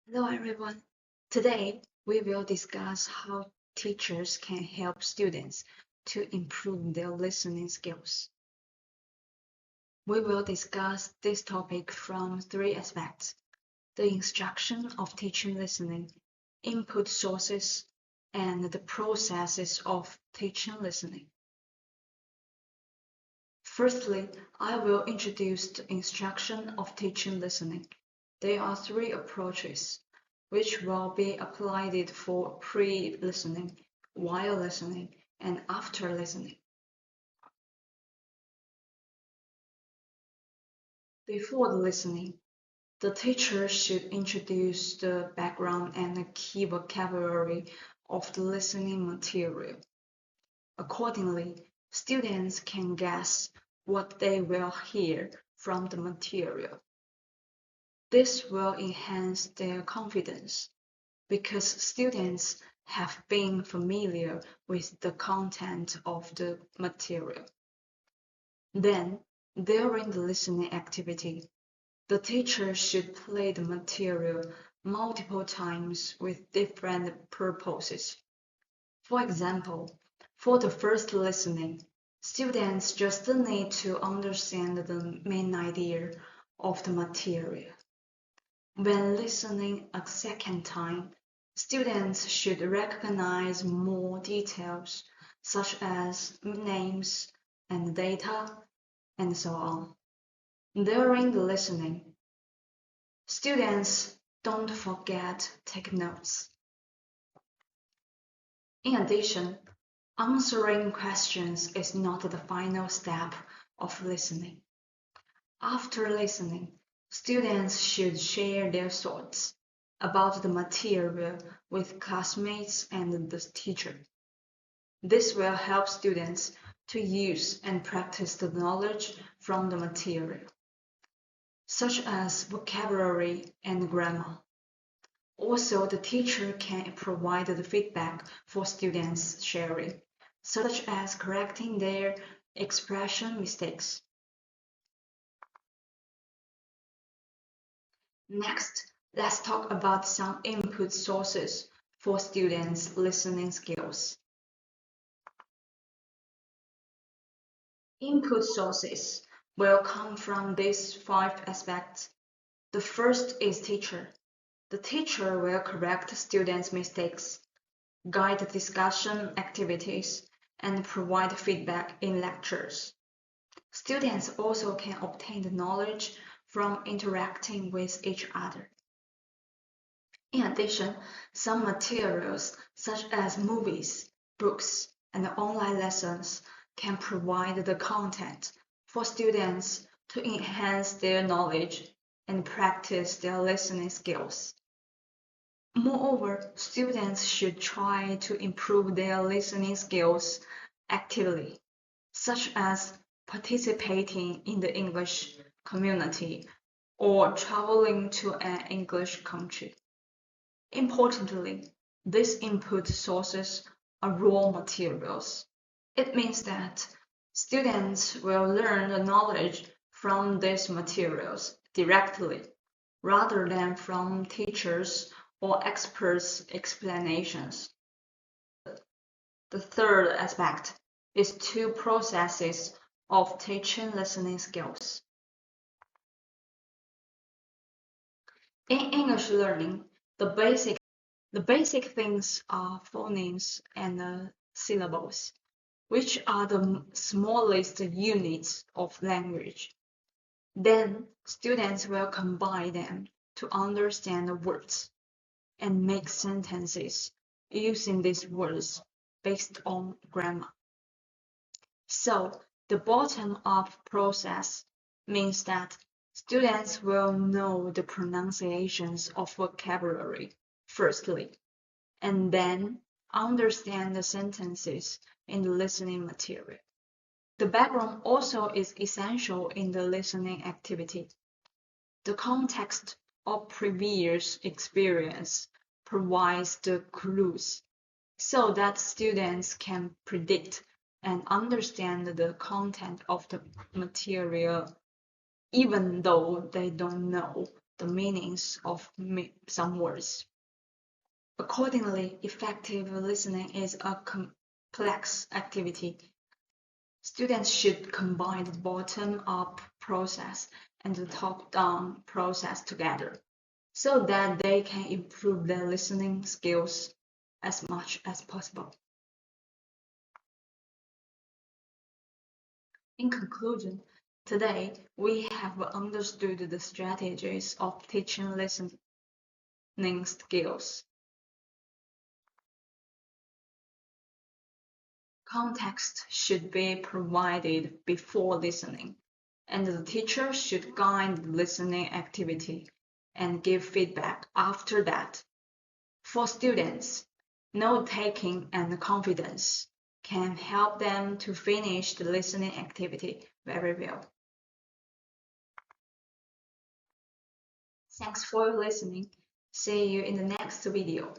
Hello everyone. Today we will discuss how teachers can help students to improve their listening skills. We will discuss this topic from three aspects: the instruction of teaching listening, input sources, and the processes of teaching listening. Firstly, I will introduce the instruction of teaching listening. There are three approaches, which will be applied for pre-listening, while listening, and after listening. Before the listening, the teacher should introduce the background and the key vocabulary of the listening material. Accordingly, students can guess what they will hear from the material. This will enhance their confidence because students have been familiar with the content of the material. Then, during the listening activity, the teacher should play the material multiple times with different purposes. For example, for the first listening, students just need to understand the main idea of the material. When listening a second time, students should recognize more details, such as names and data, and so on. During the listening, students don't forget take notes. In addition, answering questions is not the final step of listening. After listening, students should share their thoughts about the material with classmates and the teacher. This will help students to use and practice the knowledge from the material, such as vocabulary and grammar. Also, the teacher can provide the feedback for students' sharing, such as correcting their expression mistakes. Next, let's talk about some input sources for students' listening skills. Input sources will come from these five aspects. The first is teacher. The teacher will correct students' mistakes, guide discussion activities, and provide feedback in lectures. Students also can obtain the knowledge from interacting with each other. In addition, some materials, such as movies, books, and online lessons, can provide the content for students to enhance their knowledge and practice their listening skills. Moreover, students should try to improve their listening skills actively, such as participating in the English community or traveling to an English country. Importantly, these input sources are raw materials. It means that students will learn the knowledge from these materials directly, rather than from teachers or experts' explanations. The third aspect is two processes of teaching listening skills. In English learning, the basic things are phonemes and syllables, which are the smallest units of language. Then students will combine them to understand the words and make sentences using these words based on grammar. So the bottom-up process means that students will know the pronunciations of vocabulary firstly, and then understand the sentences in the listening material. The background also is essential in the listening activity. The context of previous experience provides the clues so that students can predict and understand the content of the material even though they don't know the meanings of some words. Accordingly, effective listening is a complex activity. Students should combine the bottom-up process and the top-down process together, so that they can improve their listening skills as much as possible. In conclusion, today we have understood the strategies of teaching listening skills. Context should be provided before listening, and the teacher should guide the listening activity and give feedback after that. For students, note-taking and confidence can help them to finish the listening activity very well. Thanks for listening. See you in the next video.